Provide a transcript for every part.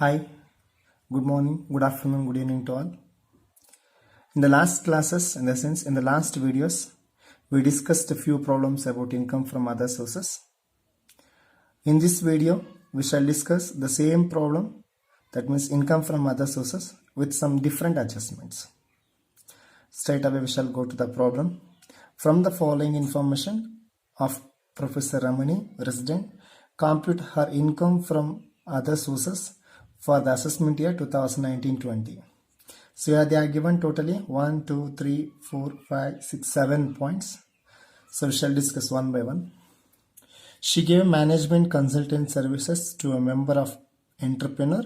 Hi, good morning, good afternoon, good evening to all. In the last classes, in the last videos, we discussed a few problems about income from other sources. In this video, we shall discuss the same problem, that means income from other sources, with some different adjustments. Straight away, we shall go to the problem. From the following information of Professor Ramani, resident, compute her income from other sources for the assessment year 2019-20. So here they are given totally 1, 2, 3, 4, 5, 6, 7 points. So we shall discuss one by one. She gave management consultant services to a member of entrepreneur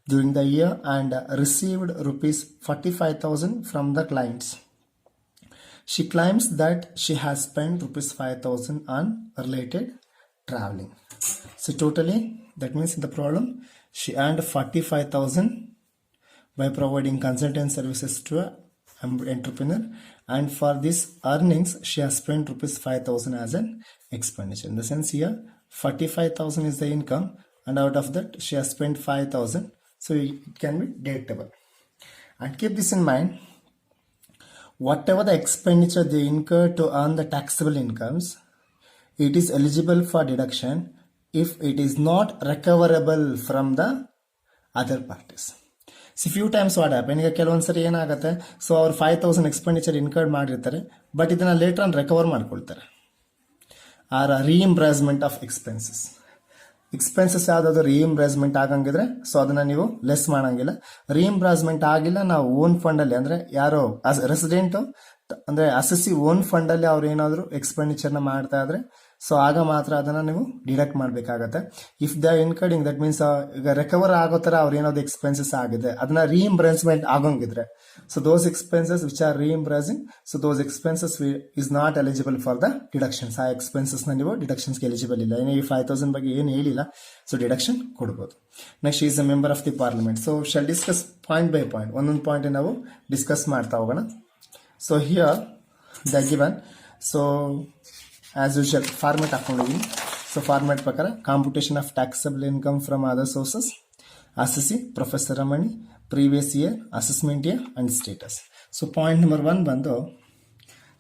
during the year and received rupees 45,000 from the clients. She claims that she has spent rupees 5,000 on related traveling. So totally, that means in the problem, she earned 45,000 by providing consultant services to an entrepreneur, and for these earnings, she has spent rupees 5,000 as an expenditure. In the sense here, 45,000 is the income, and out of that, she has spent 5,000. So it can be deductible. And keep this in mind. Whatever the expenditure they incur to earn the taxable incomes, it is eligible for deduction if it is not recoverable from the other parties. So few times what happen, ಈಗ ಕೆಲವೊಂದ್ಸರಿ ಏನಾಗುತ್ತೆ, so ಅವ್ರು 5,000 expenditure incurred ಮಾಡಿರ್ತಾರೆ, but ಇದನ್ನ later on recover ಮಾಡ್ಕೊಳ್ತಾರೆ. R reimbursement of expenses ಯಾವ್ದಾದ್ರು reimbursement ಆಗಂಗಿದ್ರೆ so ಅದನ್ನ ನೀವು ಲೆಸ್ ಮಾಡಂಗಿಲ್ಲ. ರೀಇಂಬರ್ಸ್ಮೆಂಟ್ ಆಗಿಲ್ಲ, ನಾವು ಓನ್ ಫಂಡ್ ಅಲ್ಲಿ ಅಂದ್ರೆ ಯಾರೋ ರೆಸಿಡೆಂಟ್ ಅಂದ್ರೆ ಅಸೆಸಿ ಓನ್ ಫಂಡ್ ಅಲ್ಲಿ ಅವ್ರು ಏನಾದ್ರು ಎಕ್ಸ್ಪೆಂಡಿಚರ್ ನ ಮಾಡ್ತಾ ಇದ್ರೆ ಸೊ ಆಗ ಮಾತ್ರ ಅದನ್ನ ನೀವು ಡಿಡಕ್ಟ್ ಮಾಡ್ಬೇಕಾಗತ್ತೆ. If the incurring that means ಈಗ ರಿಕವರ್ ಆಗೋ ತರ ಅವ್ರು ಏನಾದ್ರು ಎಕ್ಸ್ಪೆನ್ಸಸ್ ಆಗಿದೆ ಅದನ್ನ ರೀಇಂಬರ್ಸ್ಮೆಂಟ್ ಆಗಂಗಿದ್ರೆ so those expenses which are reimbursing, so those expenses is not eligible for the deductions. ಆ ಎಕ್ಸ್ಪೆನ್ಸಸ್ ನ ನೀವು ಡಿಡಕ್ಷನ್ಸ್ಗೆ ಎಲಿಜಿಬಲ್ ಇಲ್ಲ. ಈ 5,000 ಬಗ್ಗೆ ಏನು ಹೇಳಿಲ್ಲ, ಸೊ ಡಿಡಕ್ಷನ್ ಕೊಡ್ಬೋದು. Next is a member of the parliament. So shawl discuss point by point, ಒಂದೊಂದು ಪಾಯಿಂಟ್ ನಾವು ಡಿಸ್ಕಸ್ ಮಾಡ್ತಾ ಹೋಗೋಣ. So here the given, so as usual format ಹಾಕೊಂಡಿದ್ದೀನಿ. ಸೊ ಫಾರ್ಮೆಟ್ ಪ್ರಕಾರ computation of taxable income from other sources, assessee professor Ramani, previous year, assessment year and status. So point number 1 ಬಂದು,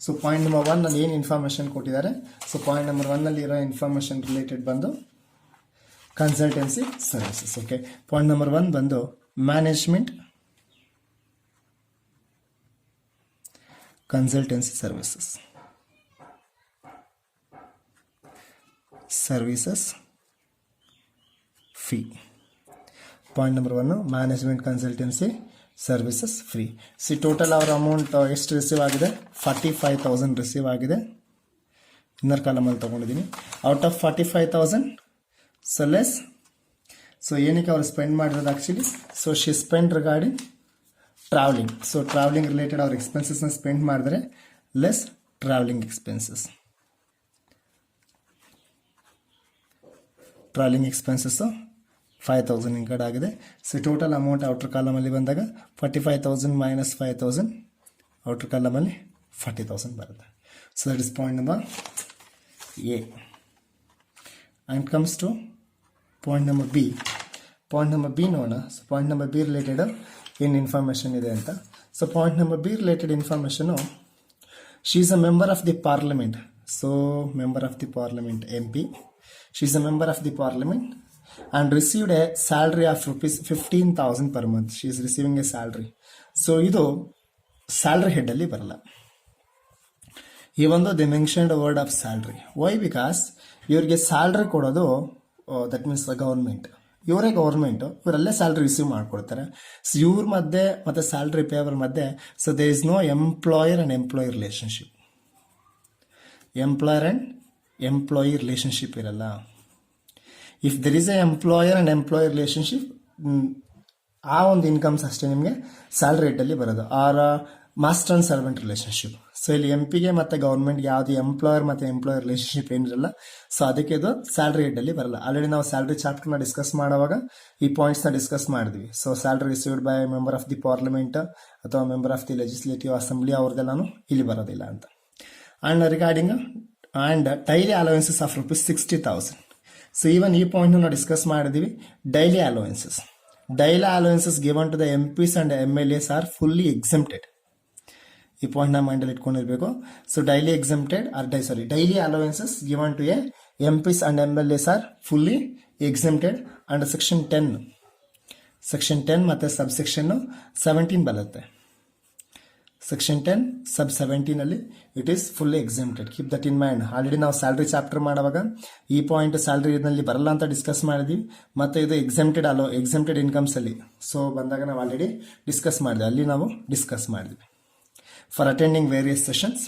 so point number 1 ನಲ್ಲಿ ಏನು information ಕೊಟ್ಟಿದ್ದಾರೆ, so point number 1 ನಲ್ಲಿ ಇರೋ information related ಬಂದು consultancy services. Okay, point number 1 ಬಂದು management consultancy services fee. Point number 1 management consultancy services free. C total ಅವರ amount ಎಷ್ಟು ರಿಸೀವ್ ಆಗಿದೆ, 45,000 ರಿಸೀವ್ ಆಗಿದೆ. ಇನ್ನರ್ ಕಾಲಮಲ್ಲಿ ತಗೊಂಡಿದ್ದೀನಿ. Out of 45,000 so less, so ಏನಕ್ಕೆ ಅವ್ರು ಸ್ಪೆಂಡ್ ಮಾಡಿರೋದು actually, so she spend regarding travelling. So travelling related ಅವ್ರ ಎಕ್ಸ್ಪೆನ್ಸಸ್ನ spend ಮಾಡಿದ್ರೆ less travelling expenses. Travelling expenses 5,000 incurred ಆಗಿದೆ. ಸೊ ಟೋಟಲ್ ಅಮೌಂಟ್ ಔಟರ್ ಕಾಲಮಲ್ಲಿ ಬಂದಾಗ 45,000 ಮೈನಸ್ 5,000, ಔಟರ್ ಕಾಲಮಲ್ಲಿ 40,000 ಬರುತ್ತೆ. So that is point number A. And comes to point number B. Point number B ನೋಡೋಣ. So point number B related ಏನು information ಇದೆ ಅಂತ. So point number B related information, she is a member of the parliament. So member of the parliament MP. She is a member of the parliament and received a salary of rupees 15,000 per month. She is receiving a salary. So ಇದು salary head ಅಲ್ಲಿ ಬರಲ್ಲ. Even though they mentioned a word of salary. Why? Because ಇವರಿಗೆ salary ಕೊಡೋದು that means government. ಇವರೇ government, ಇವರಲ್ಲೇ salary receive ಮಾಡ್ಕೊಡ್ತಾರೆ. So ಇವ್ರ ಮಧ್ಯೆ ಮತ್ತೆ ಸ್ಯಾಲ್ರಿ ಪೇವರ್ ಮಧ್ಯೆ so they is no employer and employee relationship. Employer and employee relationship ಇರಲ್ಲ. If there is a employer and employee relationship, ಆ ಒಂದು ಇನ್ಕಮ್ಸ್ ಅಷ್ಟೇ ನಿಮಗೆ ಸ್ಯಾಲ್ರಿ ರೇಟಲ್ಲಿ ಬರೋದು. Or master and servant relationship. So ಇಲ್ಲಿ MP ಗೆ ಮತ್ತು ಗೌರ್ಮೆಂಟ್ಗೆ ಯಾವುದು ಎಂಪ್ಲಾಯರ್ ಮತ್ತು ಎಂಪ್ಲಾಯಿ ರಿಲೇಶನ್ಶಿಪ್ ಏನಿರಲ್ಲ, ಸೊ ಅದಕ್ಕೆ ಇದು ಸ್ಯಾಲ್ರಿ ರೇಟಲ್ಲಿ ಬರಲ್ಲ. ಆಲ್ರೆಡಿ ನಾವು ಸ್ಯಾಲ್ರಿ ಚಾಪ್ಟರ್ನ ಡಿಸ್ಕಸ್ ಮಾಡುವಾಗ ಈ ಪಾಯಿಂಟ್ಸ್ನ ಡಿಸ್ಕಸ್ ಮಾಡಿದ್ವಿ. So salary received by member of the parliament ಅಥವಾ member of the legislative assembly ಅವ್ರದ್ದೆಲ್ಲಾನು ಇಲ್ಲಿ ಬರೋದಿಲ್ಲ ಅಂತ. And regarding and daily allowances of rupees 60,000. So even ಈ ಪಾಯಿಂಟ್ ನಾವು ಡಿಸ್ಕಸ್ ಮಾಡಿದೀವಿ. Daily allowances daily allowances given to the MPs and MLAs are fully exempted. ಈ point ನಾವು ಮೈಂಡಲ್ಲಿ ಇಟ್ಕೊಂಡಿರ್ಬೇಕು. So daily exempted daily allowances given to MPs and MLAs are fully exempted under section 10 ಮತ್ತೆ subsection 17 ಬರುತ್ತೆ. Section 10 ಸಬ್ 17 ಅಲ್ಲಿ it is fully exempted. Keep that in mind. Already ನಾವು salary chapter ಮಾಡುವಾಗ ಈ ಪಾಯಿಂಟ್ ಸ್ಯಾಲ್ರಿ ಇದರಲ್ಲಿ ಬರಲ್ಲ ಅಂತ ಡಿಸ್ಕಸ್ ಮಾಡಿದ್ವಿ. ಮತ್ತೆ ಇದು ಎಕ್ಸೆಂಪ್ಟೆಡ್ ಇನ್ಕಮ್ಸ್ ಅಲ್ಲಿ ಸೊ ಬಂದಾಗ ನಾವು ಆಲ್ರೆಡಿ ಡಿಸ್ಕಸ್ ಮಾಡಿದ್ವಿ, ಅಲ್ಲಿ ನಾವು ಡಿಸ್ಕಸ್ ಮಾಡಿದ್ವಿ. For attending various sessions,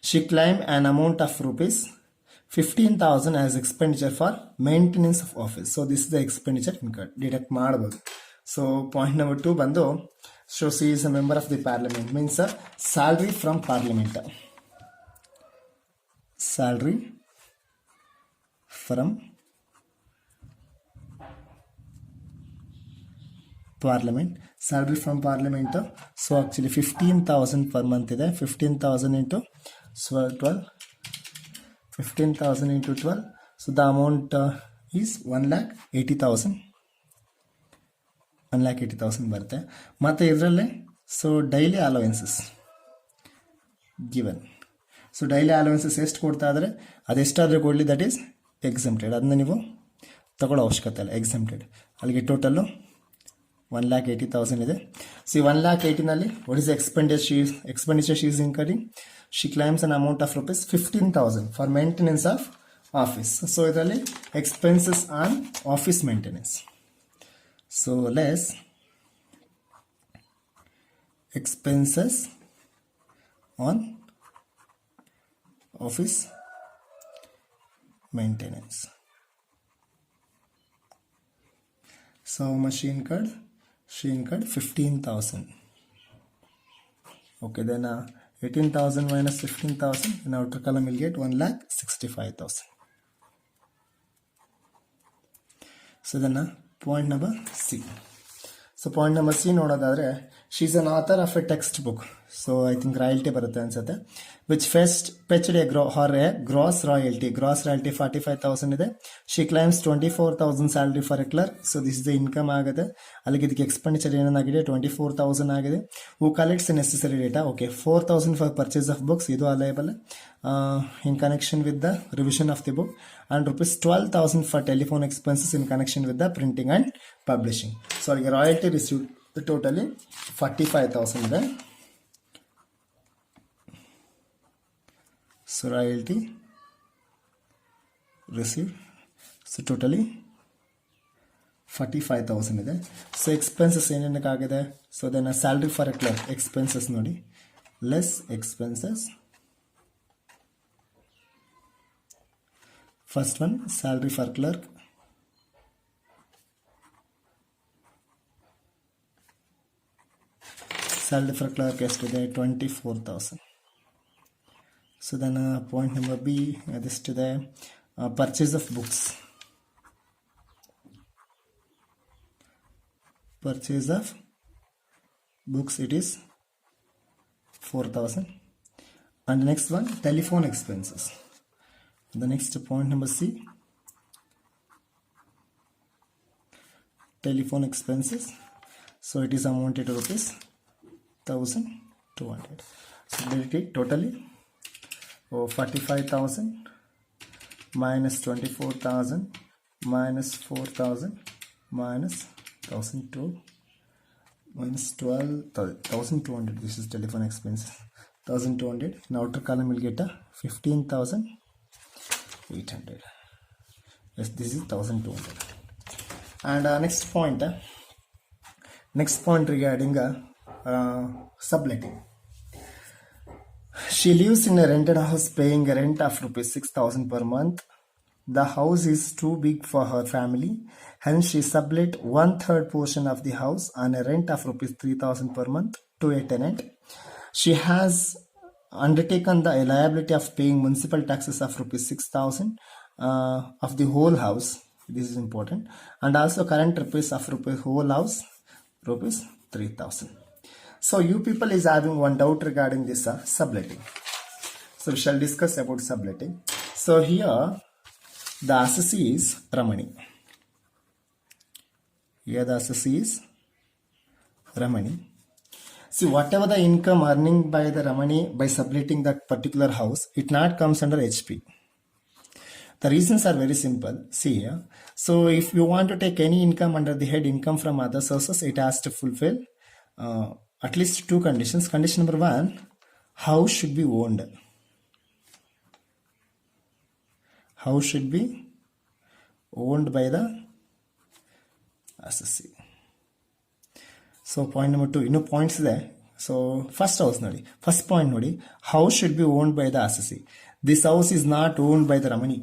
she claimed an amount of rupees 15,000 as expenditure for maintenance of office. So this is the expenditure incurred. Deduct ಮಾಡಬಹುದು. So point number 2 ಬಂದು so she is a member of the parliament, means a salary from parliament. Salary from parliament. Salary from parliament. So actually 15,000 per month ಇದೆ. 15,000 into 12. 15,000 into 12. So the amount is 1,80,000. 1,80,000 ಬರುತ್ತೆ. ಮತ್ತೆ ಇದರಲ್ಲೇ so daily allowances given. So daily allowances ಎಷ್ಟು ಕೊಡ್ತಾ ಇದ್ದಾರೆ ಅದೆಷ್ಟಾದರೂ ಕೊಡಲಿ, that is exempted. ಅದನ್ನ ನೀವು ತಗೊಳ್ಳೋ ಅವಶ್ಯಕತೆ ಇಲ್ಲ, ಎಕ್ಸೆಂಪ್ಟೆಡ್. ಅಲ್ಲಿಗೆ ಟೋಟಲ್ಲು 1,80,000 ಇದೆ. ಸಿ 1,80,000ನಲ್ಲಿ what is expenditure she is incurring? She claims an amount of rupees 15,000 for maintenance of office. So ಇದರಲ್ಲಿ expenses on office maintenance. So less expenses on office maintenance. So she incurred 15,000. Okay, then 18,000 minus 15,000 in outer column will get 1,65,000. So then point number C. So point number C ನೋಡೋದಾದ್ರೆ she is an author of a textbook. So I think royalty ಬರುತ್ತೆ ಅನ್ಸುತ್ತೆ. Which fetched a gross royalty 45,000 ಇದೆ. She claims 24,000 salary for a clerk. So this is the income ಆಗಿದೆ. ಅಲ್ಲಿಗೆ ಇದಕ್ಕೆ expenditure ಏನಾಗಿದೆ 24,000 ಆಗಿದೆ. Who collects the necessary data? Okay, 4,000 for purchase of books, ಇದು allowable in connection with the revision of the book, and rupees 12,000 for telephone expenses in connection with the printing and publishing. So ಅಲ್ಲಿಗೆ royalty received totally 45,000 ಇದೆ. So royalty received, so totally 45,000 ಇದೆ. So expenses ಏನೇನಕ್ಕಾಗಿದೆ? So then salary for a clerk expenses ನೋಡಿ, less expenses. First one salary for clerk, salary for clerk ಎಷ್ಟಿದೆ 24,000. So then point number B ಅದೆಷ್ಟಿದೆ? Purchase of books, purchase of books, it is 4,000. And the next one, telephone expenses. The next point number C, telephone expenses. So it is amounted to rupees 1,200. So delete it totally. 45,000 minus 24,000 minus 4,000 minus 1,002 minus 1,200. This is telephone expenses. 1,200. In outer column we'll get a 15,800. Yes, this is 1,200. And next point regarding subletting. She lives in a rented house paying a rent of rupees 6,000 per month. The house is too big for her family, hence she sublet 1/3 portion of the house on a rent of rupees 3,000 per month to a tenant. She has undertaken the liability of paying municipal taxes of rupees 6,000 of the whole house. This is important. And also current repairs of whole house rupees 3,000. So you people is having one doubt regarding this subletting. So we shall discuss about subletting. So here the assessee is Ramani. Here the assessee is Ramani. See, whatever the income earning by the Ramani by subletting that particular house, it not comes under HP. The reasons are very simple. See here. So if you want to take any income under the head income from other sources, it has to fulfill at least two conditions. Condition number one, house should be owned. House should be owned by the assessee. So point number two, points there. So first house nodi. First point nodi, house should be owned by the assessee. This house is not owned by the Ramani.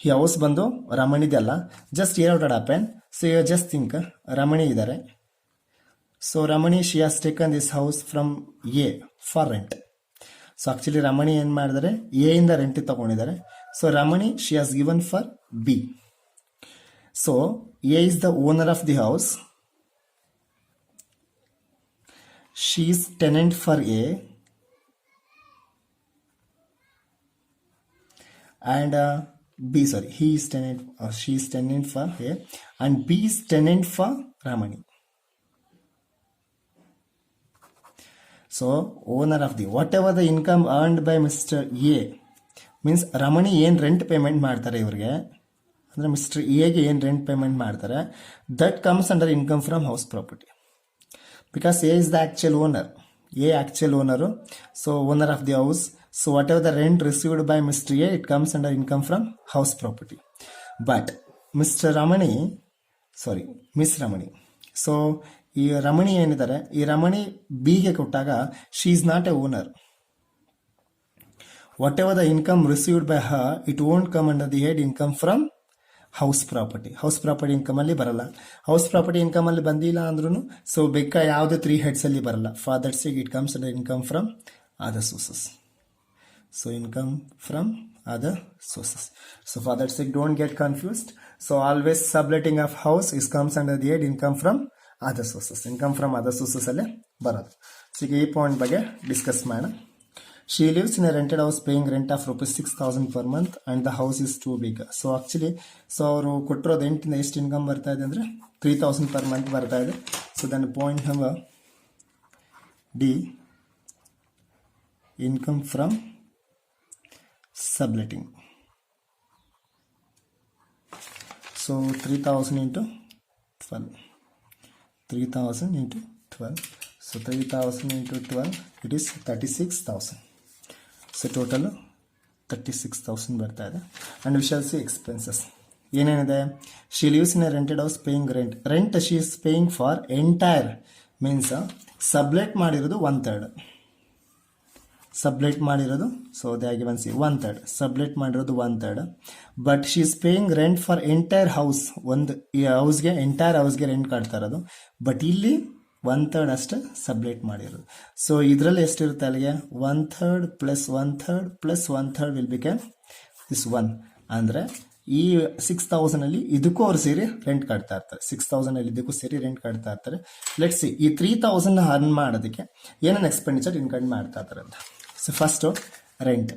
ಈ house ಬಂದು ರಮಣಿದೆಲ್ಲ. Just air out happen. So you just think Ramani ಇದ್ದಾರೆ. So Ramani she has taken this house from A for rent. So actually Ramani ಏನ್ ಮಾಡಿದ್ದಾರೆ, A ಇಂದ rent ತಗೊಂಡಿದ್ದಾರೆ. So Ramani she has given for B. So A is the owner of the house. She is tenant for A and he is tenant or she is tenant for A and B is tenant for Ramani. So owner of the whatever the income earned by Mr. A means Ramani ಏನ್ rent payment ಮಾಡ್ತಾರೆ ಇವ್ರಿಗೆ, ಅಂದ್ರೆ mister ಎಗೆ ಏನ್ rent payment ಮಾಡ್ತಾರೆ, that comes under income from house property because A is the actual owner. A actual owner, so owner of the house. So whatever the rent received by Mr. A, it comes under income from house property. But Miss Ramani, so ಈ ರಮಣಿ ಏನಿದ್ದಾರೆ, ಈ ರಮಣಿ ಬಿಗೆ ಕೊಟ್ಟಾಗ she is not a owner. Whatever the income received by her, it won't come under the head income from house property. House property income ಅಲ್ಲಿ ಬರಲ್ಲ. House property income ಅಲ್ಲಿ ಬಂದಿಲ್ಲ ಅಂದ್ರೂ ಸೊ ಬೇಕಾ ಯಾವುದೇ 3 heads ಅಲ್ಲಿ ಬರಲ್ಲ. For that sake it comes under income from other sources. So income from other sources. So for that sake don't get confused. So always subletting of house is comes under the head income from other sources. Income from other sources alle baradu. So ಈಗ ಈ point ಬಗ್ಗೆ discuss ಮಾಡೋಣ. She lives in a rented house paying rent of ₹6,000 per month and the house is too big. So actually ಅವರು ಕೊಟ್ಟಿರೋ ರೆಂಟಿಂದ ಎಷ್ಟು income ಬರ್ತಾ ಇದೆ ಅಂದರೆ 3,000 per month ಬರ್ತಾ ಇದೆ. So then point number D, income from subletting. So 3,000 into 12. 3,000 into 12. So 3,000 into 12, it is 36,000. So total 36,000 ಬರ್ತಾ ಇದೆ. And we shall see expenses. ಏನೇನಿದೆ? She lives in a rented house paying rent. Rent she is paying for entire means sublet ಮಾಡಿರೋದು 1/3. Sublet ಮಾಡಿರೋದು, so they are given see 1/3. Sublet ಮಾಡಿರೋದು 1/3. But she is paying rent for entire house. ಒಂದು ಈ ಹೌಸ್ಗೆ entire ಹೌಸ್ಗೆ rent ಕಟ್ತಾ ಇರೋದು. But ಇಲ್ಲಿ 1/3 ಅಷ್ಟೇ sublet ಮಾಡಿರೋದು. ಸೊ ಇದರಲ್ಲಿ ಎಷ್ಟಿರುತ್ತೆ ಅಲ್ಲಿಗೆ 1/3 plus 1/3 plus 1/3 will become this 1. ಅಂದರೆ ಈ 6,000 ಅಲ್ಲಿ ಇದಕ್ಕೂ ಅವ್ರು ಸೇರಿ ರೆಂಟ್ ಕಟ್ತಾ ಇರ್ತಾರೆ. 6,000 ಅಲ್ಲಿ ಇದಕ್ಕೂ ಸೇರಿ ರೆಂಟ್ ಕಟ್ತಾ ಇರ್ತಾರೆ. ಲೆಟ್ಸ್ ಸಿ ಈ 3,000 ಅರ್ನ್ ಮಾಡೋದಕ್ಕೆ ಏನೇನು ಎಕ್ಸ್ಪೆಂಡಿಚರ್ ಇನ್ಕಮ್ ಮಾಡ್ತಾ ಇರ್ತಾರೆ ಅಂತ. So first rent.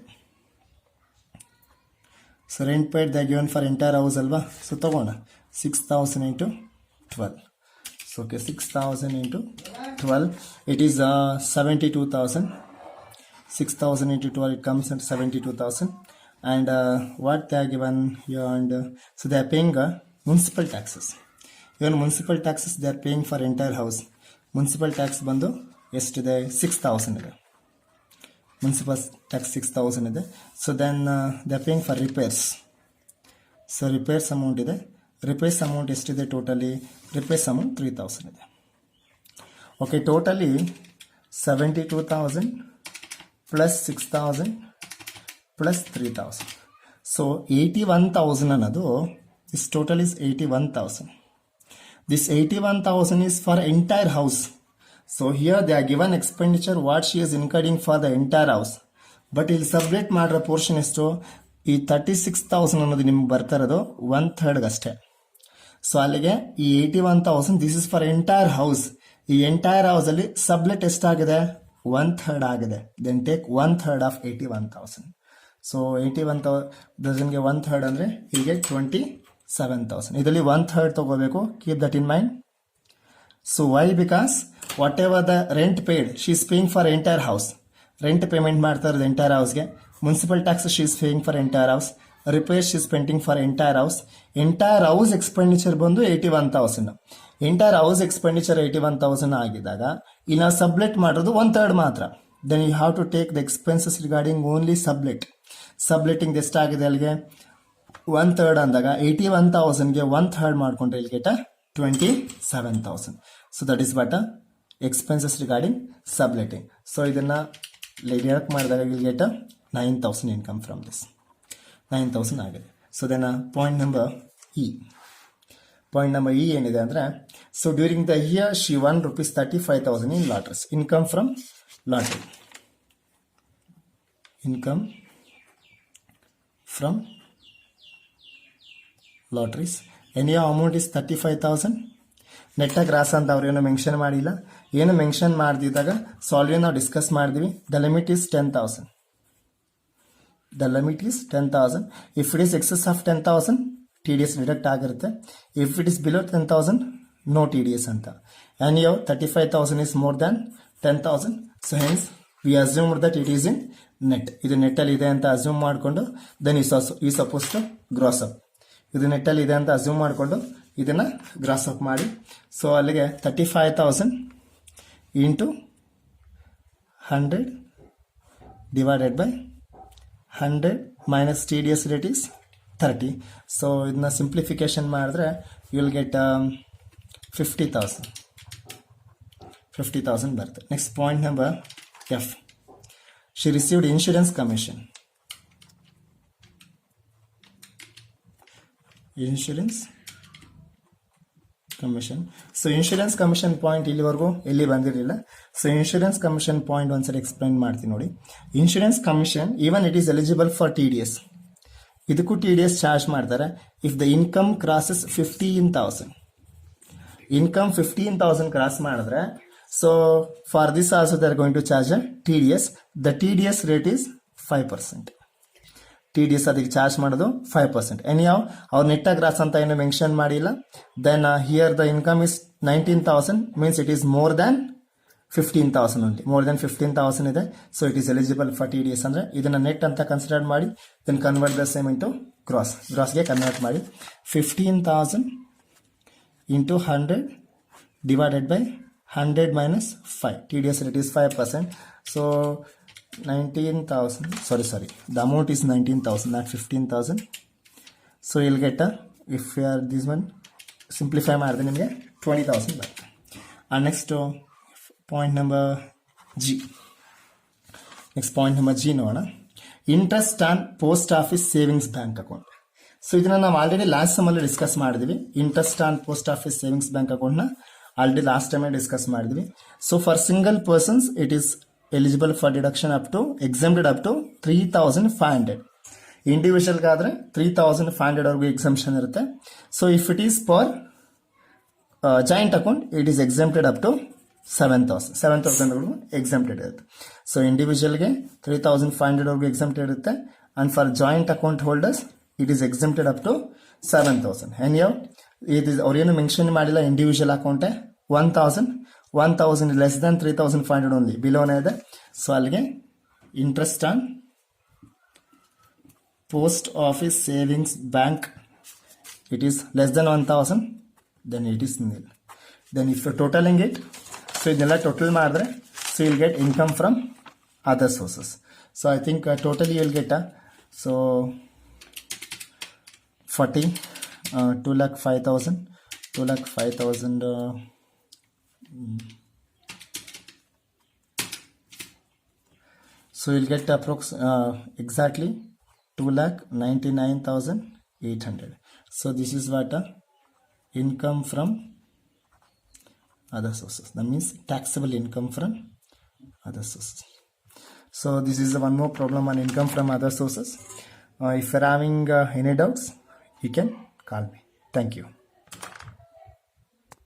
So rent paid the given for entire house ಅಲ್ವಾ. ಸೊ ತಗೋಣ 6,000 into 12. So okay, 6,000 into 12, it is 72,000. 6,000 into 12, it comes at 72,000. And what they are given here, and so they are paying municipal taxes. Even municipal taxes they are paying for entire house. Municipal tax ಬಂದು ಎಷ್ಟಿದೆ 6,000 ಇದೆ. Municipal tax 6,000 ಇದೆ. So then they are paying for repairs. So repairs amount ಇದೆ. Repairs amount ಎಷ್ಟಿದೆ totally? Repairs amount 3,000 ಇದೆ. Okay, totally 72,000 plus 6,000 plus 3,000. So 81,000 ಅನ್ನೋದು, this total is 81,000. This 81,000 is for entire house. So here they are given expenditure what she is incurring for the entire house. But ಇಲ್ಲಿ sublet ಮಾಡಿರೋ portion ಎಷ್ಟು? ಈ 36,000 ಅನ್ನೋದು ನಿಮ್ಗೆ ಬರ್ತಾ ಇರೋದು 1/3 ಅಷ್ಟೇ. ಸೊ ಅಲ್ಲಿಗೆ ಈ 81,000 this is for entire house. ಈ ಎಂಟೈರ್ ಹೌಸ್ ಅಲ್ಲಿ ಸಬ್ಲೆಟ್ ಎಷ್ಟಾಗಿದೆ? 1/3 ಆಗಿದೆ. Then take 1/3 of 81,000. ಸೊ 81,000ಗೆ 1/3 ಅಂದ್ರೆ ಹೀಗೆ 20 7,000. ಇದರಲ್ಲಿ 1/3 ತಗೋಬೇಕು. Keep that in mind. So why? Because whatever the rent paid, she is paying for entire house. Rent payment ಮಾಡ್ತಾ ಇರೋದು entire houseಗೆ. Municipal tax she is paying for entire house. Repairs she is spending for entire house. Entire house expenditure ಬಂದು 81,000. Entire house expenditure 81,000 ಆಗಿದಾಗ ಇನ್ನು sublet ಮಾಡೋದು 1/3 ಮಾತ್ರ. Then you have to take the expenses regarding only sublet. Subletting ಎಷ್ಟಾಗಿದೆ ಅಲ್ಲಿಗೆ 1/3 ಅಂದಾಗ 81,000ಗೆ 1/3 ಮಾಡ್ಕೊಂಡ್ರೆ ಇಲ್ಲಿ gate 27,000. So that is what expenses regarding subletting. So ಇದನ್ನ ಡಿಡಕ್ಟ್ ಮಾಡಿದಾಗ ಇಲ್ಲಿ ಗೆಟ 9,000 income from this. 9,000 ಆಗಿದೆ. So then point number E. Point number E ಏನಿದೆ ಅಂದ್ರೆ, so during the year she won rupees 35,000 in lotteries. Income from lottery. Income from lotteries. Any amount is 35,000. ನೆಟ್ಟ gross ಅಂತ ಅವ್ರು ಏನೋ mention ಮಾಡಿಲ್ಲ. ಏನು mention ಮಾಡ್ದಿದ್ದಾಗ ಸೊ ಆಲ್ರೆಡಿ ನಾವು ಡಿಸ್ಕಸ್ ಮಾಡಿದ್ವಿ. The limit is 10,000. The limit is 10,000. If it is excess of 10,000 TDS deduct ಆಗಿರುತ್ತೆ. If it is below 10,000 no TDS ಅಂತ. And yo 35,000 is more than 10,000. So hence we assume that it is in net. ಇದು ನೆಟ್ಟಲ್ಲಿ ಇದೆ ಅಂತ assume ಮಾಡಿಕೊಂಡು then ಈ suppose to gross up. ಇದು ನೆಟ್ಟಲ್ಲಿ ಇದೆ ಅಂತ ಅಸ್ಯೂಮ್ ಮಾಡಿಕೊಂಡು ಇದನ್ನ ಗ್ರಾಸ್ ಅಪ್ ಮಾಡಿ. ಸೊ ಅಲ್ಲಿಗೆ 35,000 into 100 divided by 100 minus TDS rate is 30. So ಇದನ್ನ ಸಿಂಪ್ಲಿಫಿಕೇಶನ್ ಮಾಡಿದ್ರೆ ಯು ವಿಲ್ ಗೆಟ್ 50,000 ಬರುತ್ತೆ. Next point number F. She received insurance commission. Insurance commission. So insurance commission point ಇಲ್ಲಿವರೆಗೂ ಎಲ್ಲಿ ಬಂದಿರಲಿಲ್ಲ. ಸೊ ಇನ್ಶೂರೆನ್ಸ್ ಕಮಿಷನ್ ಪಾಯಿಂಟ್ ಒಂದ್ಸರಿ explain ಮಾಡ್ತೀನಿ ನೋಡಿ. Insurance commission even it is eligible for TDS. ಇದಕ್ಕೂ TDS charge ಮಾಡ್ತಾರೆ if the income crosses 15,000. Income 15,000 cross ಮಾಡಿದ್ರೆ so for this also they are going to charge a TDS. The TDS rate is 5%. TDS ಅದಕ್ಕೆ charge ಮಾಡೋದು 5%. ಎನಿಯಾವ್ ಅವ್ರು ನೆಟ್ಟ gross ಅಂತ ಏನು mention ಮಾಡಿಲ್ಲ. Then here the income is 19,000 means it is more than 15,000 only. More than 15,000 ಇದೆ. So it is eligible for TDS. ಅಂದ್ರೆ ಇದನ್ನ ನೆಟ್ ಅಂತ ಕನ್ಸಿಡರ್ ಮಾಡಿ then convert the same into ಗ್ರಾಸ್ಗೆ ಕನ್ವರ್ಟ್ ಮಾಡಿ 15,000 into 100 divided by 100 minus 5. TDS rate is 5%. So 19,000. Sorry. The amount is 19,000, not 15,000. So you'll get if you are this one simplify ಮಾಡಿದ್ರೆ ನಿಮಗೆ 20,000 ಬರುತ್ತೆ. And next point number G. Next point number G ನೋಡೋಣ. Interest on post office savings bank account. So ಇದನ್ನ ನಾವು already last ಸಮ್ಮಲ್ಲಿ discuss ಮಾಡಿದ್ವಿ. Interest on post office savings bank ಅಕೌಂಟ್ನ already last time discuss ಮಾಡಿದ್ವಿ. So for single persons it is eligible for deduction up to exempted up to 3,500. ಇಂಡಿವಿಜುವಲ್ಗಾದ್ರೆ 3,500 ವರೆಗೂ exemption ಇರುತ್ತೆ. So if it is for joint account it is exempted up to 7,000 ವರೆಗೂ exempted ಇರುತ್ತೆ. So ಇಂಡಿವಿಜುವಲ್ಗೆ 3,500 ವರೆಗೂ exempted ಇರುತ್ತೆ. And for joint account holders it is exempted up to 7,000. And ಯೋ ಇದು ಅವ್ರೇನು mention ಮಾಡಿಲ್ಲ. ಇಂಡಿವಿಜುವಲ್ ಅಕೌಂಟೇ 1,000 ಲೆಸ್ ದನ್ 3,500 ಓನ್ಲಿ ಬಿಲೋನೇ ಇದೆ. So ಅಲ್ಲಿಗೆ interest on post office savings bank it is less than 1,000 then it is nil. Then if totalling it, so ಇದನ್ನೆಲ್ಲ total ಮಾಡಿದ್ರೆ so will get income from other sources. So I think totally will get 2,05,000. So you'll get exactly 2,99,800. So this is what income from other sources. That means taxable income from other sources. So this is one more problem on income from other sources. If you're having any doubts, you can call me. Thank you.